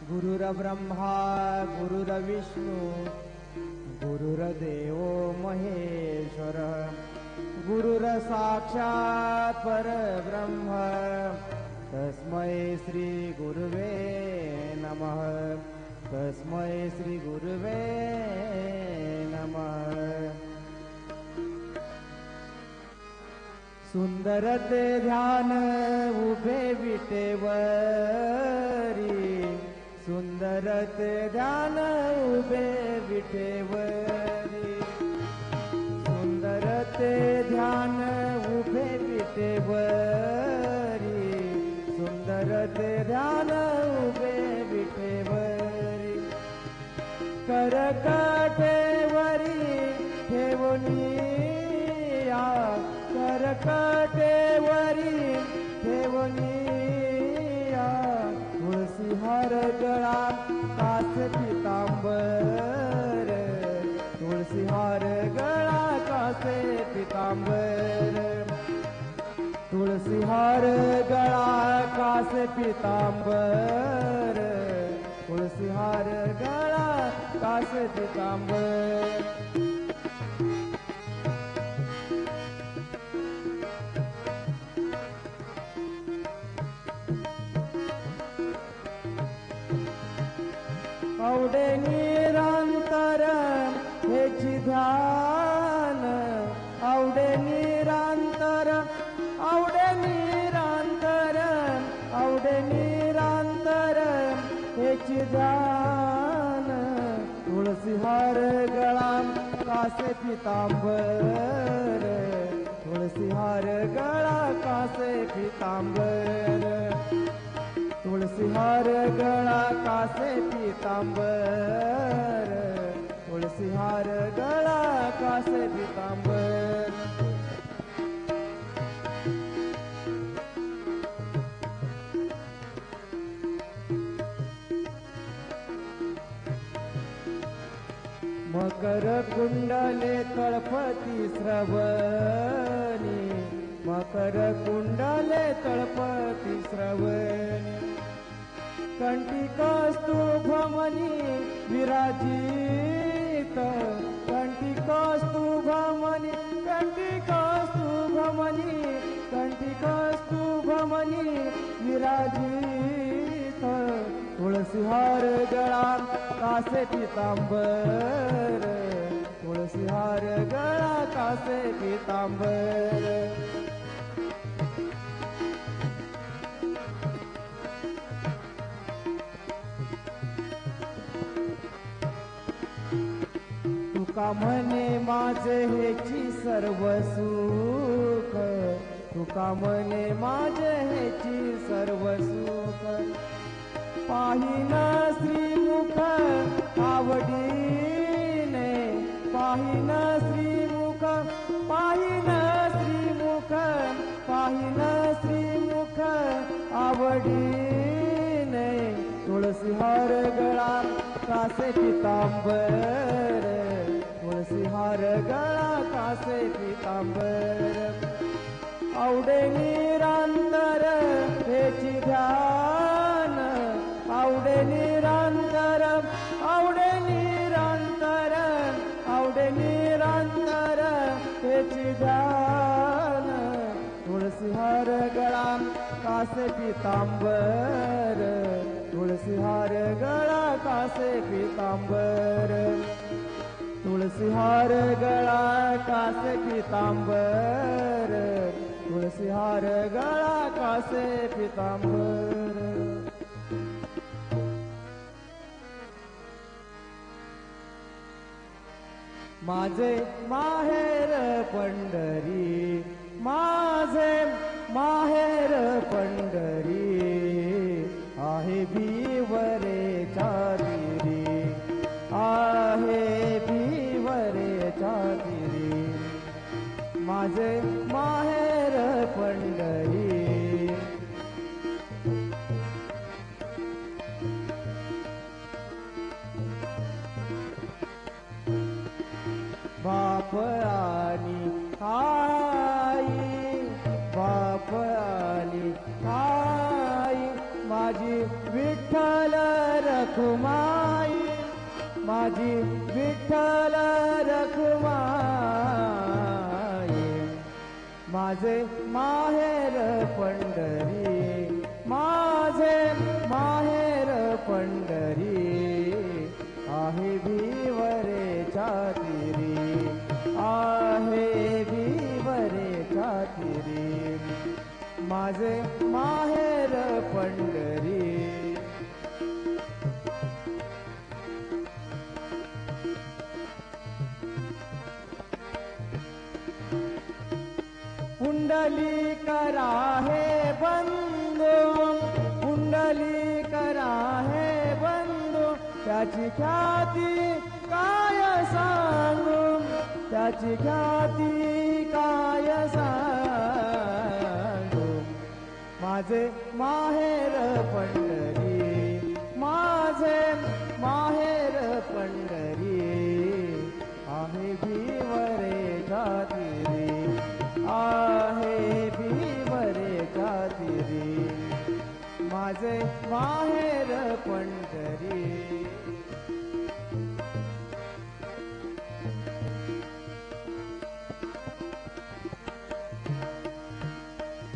गुरुर्ब्रह्मा गुरुर्विष्णू गुरुर्देव महेश्वर गुरुर्साक्षात् परब्रह्म तस्मै श्री गुरुवे नमः तस्मै श्री गुरुवे नमः। सुंदर ते ध्यान उभे विटेवरी सुंदर ते ध्यान उभे विटेवरी सुंदर ते ध्यान उभे विटेवरी सुंदर ते ध्यान उभे विटेवरी करकटेवरी ठेवनिया करकटेवरी ठेवनिया तुळसी हार गळा कास पितांबर तुळसी हार गळा कासे पितांबर तुळसी हार गळा कासे पितांबर तुळसी हार गळा कासे पितांबर। आवडे निरंतर हेची ध्यान आवडे निरंतर आवडे निरंतर आवडे निरंतर हेची ध्यान तुळसी हार गळा कासे पितांबर तुळसी हार गळा कासे पितांबर तुळसी हार गळा कासे पितांबर तुळसी हार गळा कासे पितांबर। मकर कुंडले तळपती श्रवणी मकर कुंडले तळपती श्रवणी कंठी कौस्तुभमणी विराजित कंठी कौस्तुभमणी कंठी कौस्तुभमणी कंठी कौस्तुभमणी विराजित तुळसी हार गळा कासे पितांबर तुळसी हार गळा कासे पितांबर। तुका म्हणे माझे हेची सर्व सुख तुका म्हणे माझे हेची सर्व सुख पाहिन श्रीमुख आवडीने पाहिन श्रीमुख पाहिन श्रीमुख पाहिन श्रीमुख आवडीने तुळसी हार गळा कासे पितांबर तुळसी हार गळा कासे पितांबर। आवडे निरंतर हेची ध्यान आवडे निरंतर आवडे निरंतर आवडे निरंतर हेची ध्यान तुळसी हार गळा कासे पितांबर तुळसी हार गळा कासे पितांबर तुळसी हार गळा कासे पितांबर तुळसी हार गळा कासे पितांबर। माझे माहेर पंढरी माझे माहेर पंढरी आहे भिवरेच्या तीरी आहे भिवरेच्या तीरी माझे माहेर पंढरी बाप आणि आई बाप आणि आई माझी विठ्ठल रखुमाई माझी विठ्ठल रखुमाई माझे माहेर पंढरी माझे माहेर पंढरी आहे भिवरे छातिरी आहे भिवरे छातिरी माझे माहेर पंढरी पुंडलिक राहे बंधू पुंडलिक राहे बंधू त्याची ख्याती काय सांगू त्याची ख्याती काय सांगू माझे माहेर पंढरी माझे माहेर पंढरी आहे भिवरे छातिरी आहे भिवरे छातिरी माझे माहेर पंढरी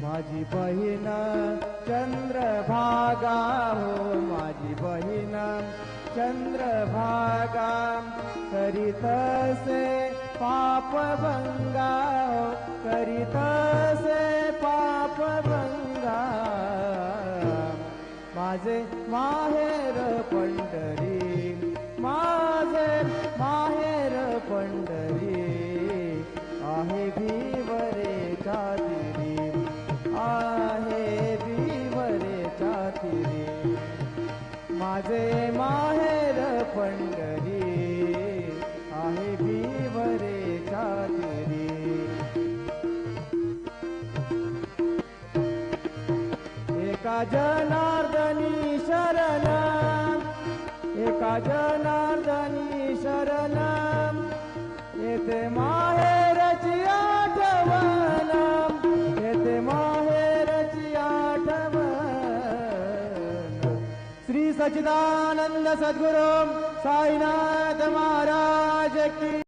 माझी बहीण चंद्रभागा हो माझी बहीण चंद्रभागा करीतसे पापभंगा हो करीतसे पापभंगा माझे माहेर पंढरी माझे माहेर पंढरी आहे भिवरे छातिरी आहे भिवरे छातिरी माझे माहेर पंढरी आहे भिवरे छातिरी एका जनार्दनी शरण एका जनार्दनी शरण येथे माहेरची आठवण येथे माहेरची आठवण श्री सच्चिदानंद सद्गुरु साईनाथ महाराज की